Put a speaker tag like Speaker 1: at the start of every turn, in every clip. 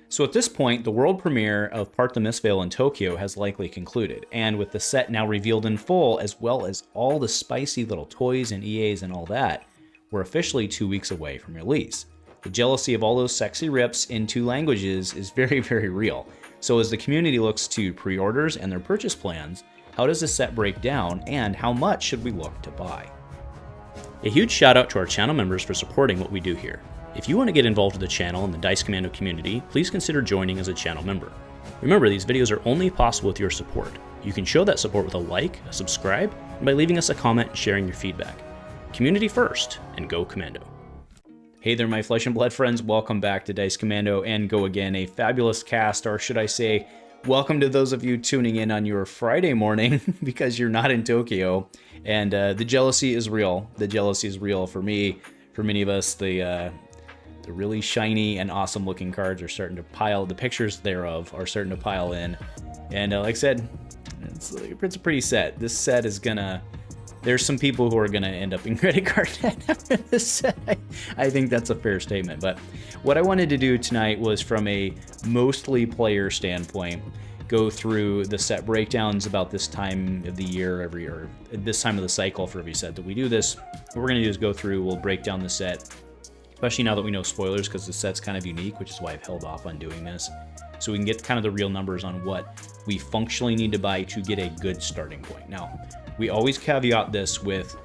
Speaker 1: So at this point, the world premiere of Part the Mistveil in Tokyo has likely concluded, and with the set now revealed in full, as well as all the spicy little toys and EAs and all that, we're officially 2 weeks away from release. The jealousy of all those sexy rips in 2 languages is very, very real. So as the community looks to pre-orders and their purchase plans, how does the set break down, and how much should we look to buy? A huge shout out to our channel members for supporting what we do here. If you want to get involved with the channel and the Dice Commando community, please consider joining as a channel member. Remember, these videos are only possible with your support. You can show that support with a like, a subscribe, and by leaving us a comment and sharing your feedback. Community first, and go Commando. Hey there, my flesh and blood friends. Welcome back to Dice Commando and Go Again, a fabulous cast, or should I say, welcome to those of you tuning in on your Friday morning because you're not in Tokyo. And the jealousy is real. The jealousy is real for me, for many of us. The really shiny and awesome looking cards are starting to pile, the pictures thereof are starting to pile in. And like I said, it's a pretty set. This set is gonna, there's some people who are gonna end up in credit card debt after this set. I think that's a fair statement. But what I wanted to do tonight was, from a mostly player standpoint, go through the set breakdowns about this time of the year, or this time of the cycle for every set that we do this. What we're gonna do is go through, we'll break down the set, especially now that we know spoilers, because the set's kind of unique, which is why I've held off on doing this. So we can get kind of the real numbers on what we functionally need to buy to get a good starting point. Now, we always caveat this with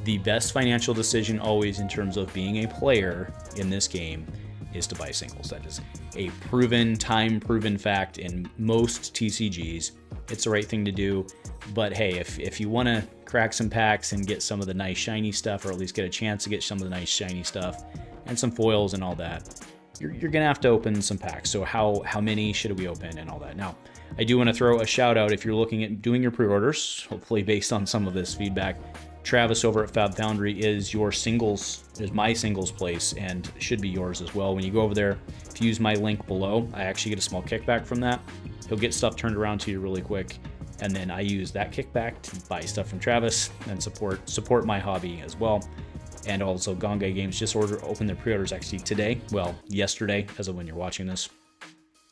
Speaker 1: the best financial decision always in terms of being a player in this game is to buy singles. That is a proven, time-proven fact in most TCGs. It's the right thing to do. But hey, if you want to crack some packs and get some of the nice shiny stuff, or at least get a chance to get some of the nice shiny stuff, and some foils and all that, you're gonna have to open some packs. So how many should we open and all that? Now, I do want to throw a shout out if you're looking at doing your pre-orders, hopefully based on some of this feedback. Travis over at Fab Foundry is my singles place, and should be yours as well. When you go over there, if you use my link below, I actually get a small kickback from that. He'll get stuff turned around to you really quick, and then I use that kickback to buy stuff from Travis and support my hobby as well. And also, Gongai Games just opened their pre-orders actually today, well, yesterday, as of when you're watching this.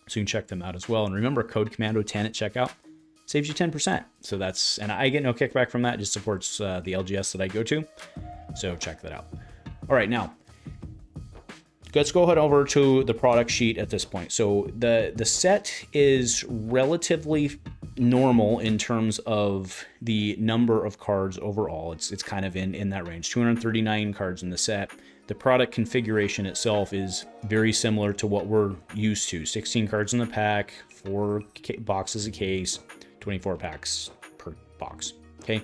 Speaker 1: So you can check them out as well. And remember, code Commando10 at checkout saves you 10%. So that's, and I get no kickback from that, it just supports the LGS that I go to. So check that out. All right, now, let's go ahead over to the product sheet at this point. So the set is relatively normal in terms of the number of cards overall. It's kind of in that range, 239 cards in the set. The product configuration itself is very similar to what we're used to. 16 cards in the pack, 4 boxes a case, 24 packs per box. Okay,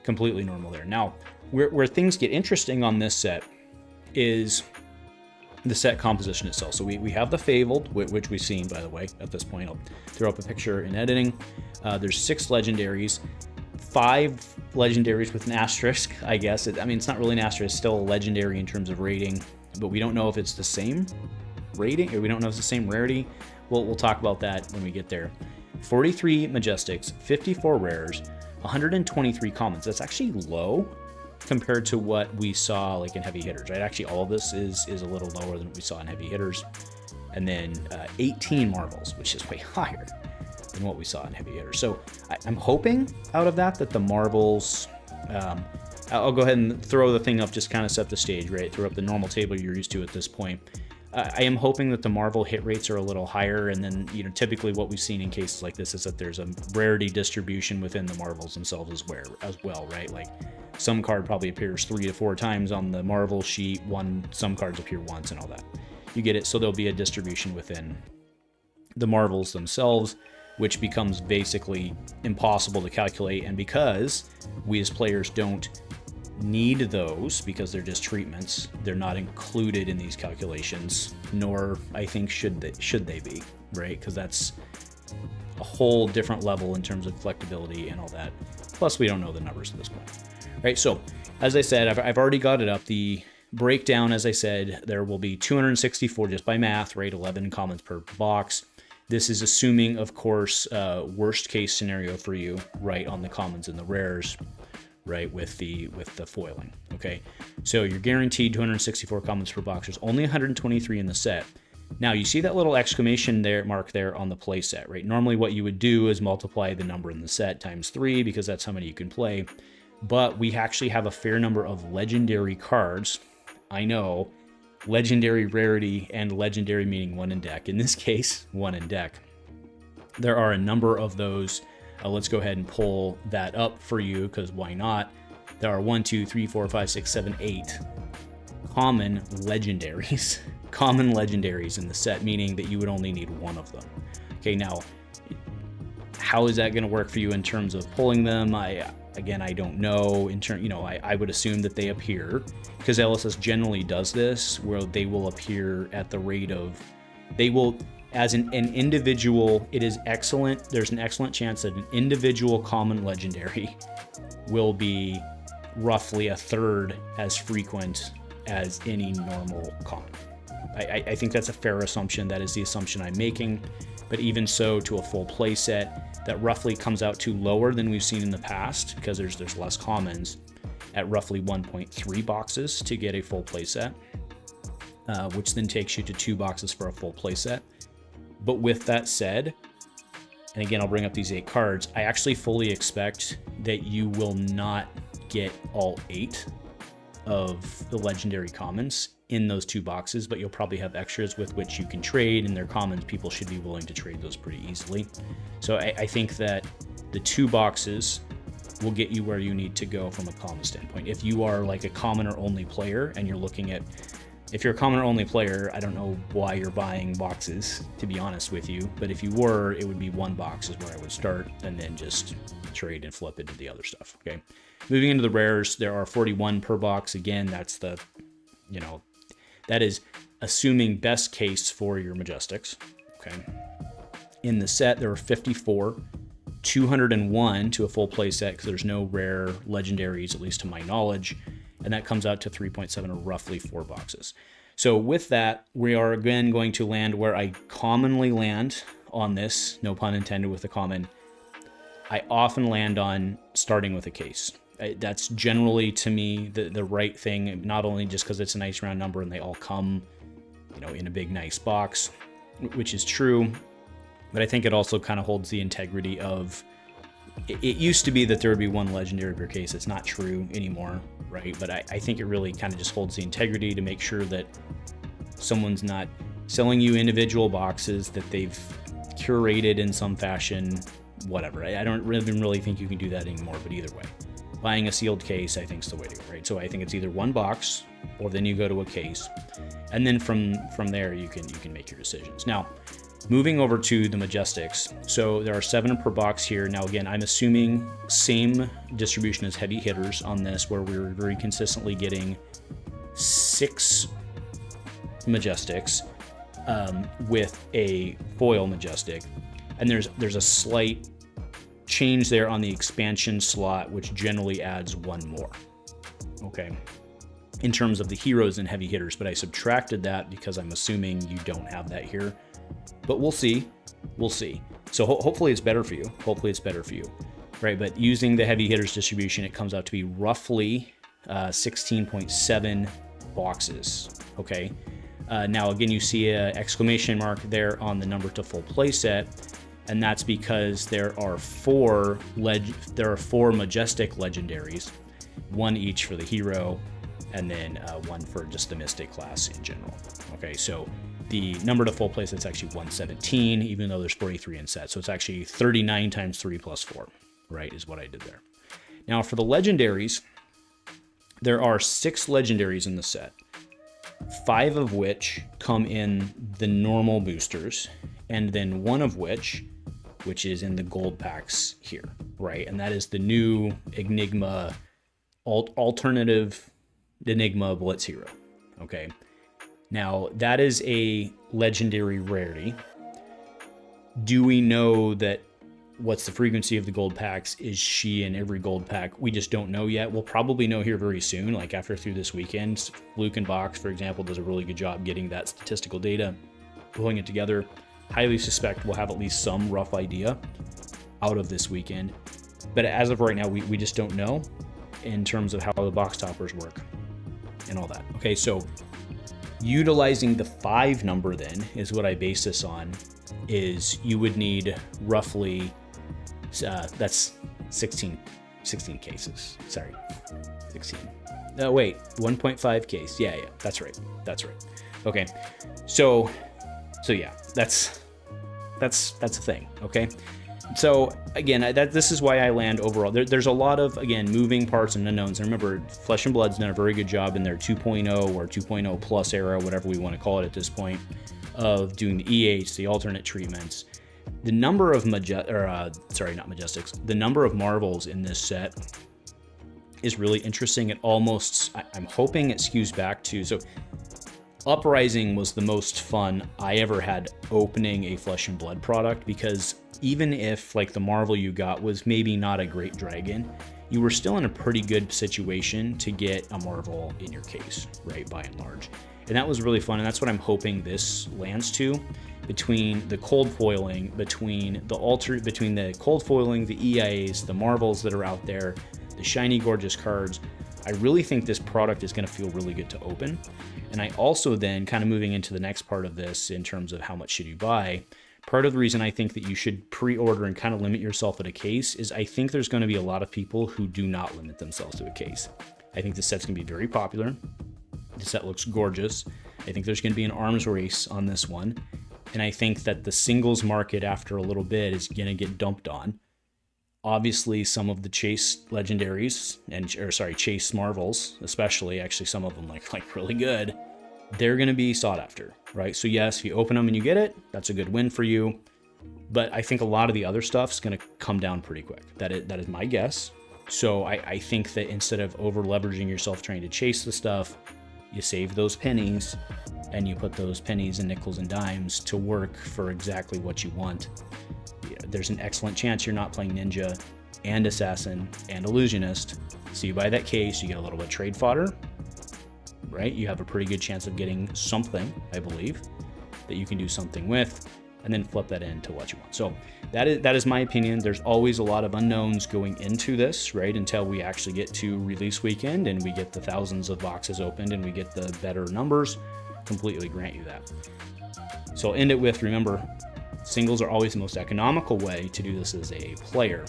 Speaker 1: completely normal there. Now, where things get interesting on this set is the set composition itself. So we have the Fabled, which we've seen, by the way, at this point. I'll throw up a picture in editing. There's 6 legendaries, 5 legendaries with an asterisk, I guess. It's not really an asterisk, it's still a legendary in terms of rating, but we don't know if it's the same rating, or we don't know if it's the same rarity. We'll talk about that when we get there. 43 Majestics, 54 rares, 123 commons. That's actually low compared to what we saw like in heavy hitters, right? Actually, all of this is a little lower than what we saw in heavy hitters. And then 18 marvels, which is way higher than what we saw in heavy hitters. So I'm hoping out of that the marvels, I'll go ahead and throw the thing up, just kind of set the stage, right? Throw up the normal table you're used to at this point. I am hoping that the Marvel hit rates are a little higher, and then, typically what we've seen in cases like this is that there's a rarity distribution within the Marvels themselves as well, right? Like, some card probably appears 3 to 4 times on the Marvel sheet, some cards appear once and all that. You get it, so there'll be a distribution within the Marvels themselves, which becomes basically impossible to calculate, and because we as players don't need those, because they're just treatments, they're not included in these calculations, nor I think should they be, right? Because that's a whole different level in terms of collectability and all that. Plus, we don't know the numbers at this point, right? So, as I said, I've already got it up. The breakdown, as I said, there will be 264 just by math, right? 11 commons per box. This is assuming, of course, worst case scenario for you, right, on the commons and the rares, right, with the foiling. Okay, so you're guaranteed 264 commons per box. There's only 123 in the set. Now you see that little exclamation mark there on the play set, right? Normally what you would do is multiply the number in the set times 3 because that's how many you can play. But we actually have a fair number of legendary cards. I know, legendary rarity and legendary meaning 1 in deck. In this case, 1 in deck. There are a number of those. Let's go ahead and pull that up for you because why not? There are 1, 2, 3, 4, 5, 6, 7, 8 common legendaries. Common legendaries in the set, meaning that you would only need 1 of them. Okay, now, how is that going to work for you in terms of pulling them? Again, I don't know. I would assume that they appear, because LSS generally does this, where they will appear at the rate of, they will, as an individual, it is excellent. There's an excellent chance that an individual common legendary will be roughly a third as frequent as any normal common. I think that's a fair assumption. That is the assumption I'm making. But even so, to a full play set, that roughly comes out to lower than we've seen in the past, because there's less commons, at roughly 1.3 boxes to get a full play set, which then takes you to 2 boxes for a full play set. But with that said, and again, I'll bring up these 8 cards, I actually fully expect that you will not get all 8 of the legendary commons in those 2 boxes, but you'll probably have extras with which you can trade, and they're commons. People should be willing to trade those pretty easily. So I think that the 2 boxes will get you where you need to go from a common standpoint. If you are like a commoner only player and you're looking at, if you're a commoner only player, I don't know why you're buying boxes, to be honest with you, but if you were, it would be 1 box is where I would start, and then just trade and flip into the other stuff. Okay, moving into the rares, there are 41 per box. Again, that's the, that is assuming best case for your Majestics. Okay, in the set there are 54, 201 to a full play set, because there's no rare legendaries, at least to my knowledge, and that comes out to 3.7, or roughly 4 boxes. So with that, we are again going to land where I commonly land on this, no pun intended with the common. I often land on starting with a case. That's generally, to me, the right thing, not only just because it's a nice round number and they all come, in a big, nice box, which is true, but I think it also kind of holds the integrity of, it used to be that there would be 1 legendary per case. It's not true anymore, right? But I think it really kind of just holds the integrity to make sure that someone's not selling you individual boxes that they've curated in some fashion, whatever. I don't even really think you can do that anymore, but either way, buying a sealed case, I think, is the way to go, right? So I think it's either 1 box, or then you go to a case, and then from there you can make your decisions. Now, moving over to the Majestics, so there are 7 per box here. Now again, I'm assuming same distribution as heavy hitters on this, where we're very consistently getting 6 Majestics with a foil Majestic, and there's a slight change there on the expansion slot, which generally adds 1 more, okay, in terms of the heroes and heavy hitters, but I subtracted that because I'm assuming you don't have that here, but we'll see. So hopefully it's better for you, right? But using the heavy hitters distribution, it comes out to be roughly 16.7 boxes, okay? Now again, you see an exclamation mark there on the number to full play set, and that's because there are 4 Majestic legendaries, 1 each for the hero, and then 1 for just the Mystic class in general. Okay, so the number to full play set's actually 117, even though there's 43 in set. So it's actually 39 times 3 plus 4, right, is what I did there. Now for the legendaries, there are 6 legendaries in the set, 5 of which come in the normal boosters, and then 1 of which is in the gold packs here, right? And that is the new Enigma, alternative Enigma Blitz hero, okay? Now, that is a legendary rarity. Do we know that what's the frequency of the gold packs? Is she in every gold pack? We just don't know yet. We'll probably know here very soon, like through this weekend. Luke and Box, for example, does a really good job getting that statistical data, pulling it together. Highly suspect we'll have at least some rough idea out of this weekend. But as of right now, we just don't know in terms of how the box toppers work and all that. Okay, so Utilizing the 5 number then is what I base this on, is you would need roughly, that's 16 cases. Sorry, 16. No, wait, 1.5 case. Yeah, that's right. Okay, so yeah, that's a thing. Okay, so again, this is why I land overall. There's a lot of, again, moving parts and unknowns. And remember, Flesh and Blood's done a very good job in their 2.0 or 2.0 plus era, whatever we want to call it at this point, of doing the EH, the alternate treatments. The number of the number of marvels in this set is really interesting. It almost, I'm hoping it skews back to, so Uprising was the most fun I ever had opening a Flesh and Blood product, because even if like the marvel you got was maybe not a great dragon, you were still in a pretty good situation to get a marvel in your case, right, by and large. And that was really fun, and that's what I'm hoping this lands to, between the cold foiling, between the cold foiling, the EIAs, the marvels that are out there, the shiny gorgeous cards. I really think this product is going to feel really good to open. And I also then, kind of moving into the next part of this in terms of how much should you buy, part of the reason I think that you should pre-order and kind of limit yourself at a case is I think there's going to be a lot of people who do not limit themselves to a case. I think the set's going to be very popular. The set looks gorgeous. I think there's going to be an arms race on this one. And I think that the singles market after a little bit is going to get dumped on. Obviously, some of the chase legendaries, chase marvels, especially, actually some of them like really good, they're going to be sought after, right? So yes, if you open them and you get it, that's a good win for you. But I think a lot of the other stuff's going to come down pretty quick. That is my guess. So I think that instead of over leveraging yourself trying to chase the stuff, you save those pennies and you put those pennies and nickels and dimes to work for exactly what you want. There's an excellent chance you're not playing Ninja and Assassin and Illusionist. So you buy that case, you get a little bit of trade fodder, right? You have a pretty good chance of getting something, I believe, that you can do something with, and then flip that into what you want. So that is my opinion. There's always a lot of unknowns going into this, right? Until we actually get to release weekend and we get the thousands of boxes opened and we get the better numbers. Completely grant you that. So I'll end it with, remember, singles are always the most economical way to do this as a player.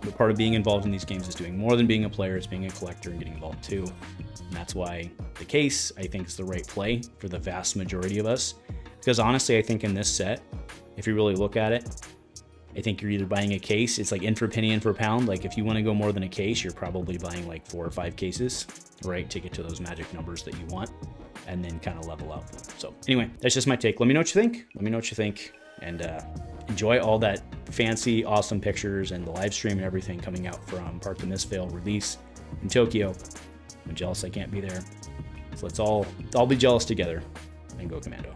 Speaker 1: But part of being involved in these games is doing more than being a player, it's being a collector and getting involved too. And that's why the case, I think, is the right play for the vast majority of us. Because honestly, I think in this set, if you really look at it, I think you're either buying a case, it's like in for a penny, in for a pound. Like if you want to go more than a case, you're probably buying like 4 or 5 cases, right, to get to those magic numbers that you want, and then kind of level up. So anyway, that's just my take. Let me know what you think. And enjoy all that fancy, awesome pictures and the live stream and everything coming out from Part the Mistveil release in Tokyo. I'm jealous I can't be there. So let's all be jealous together and go Commando.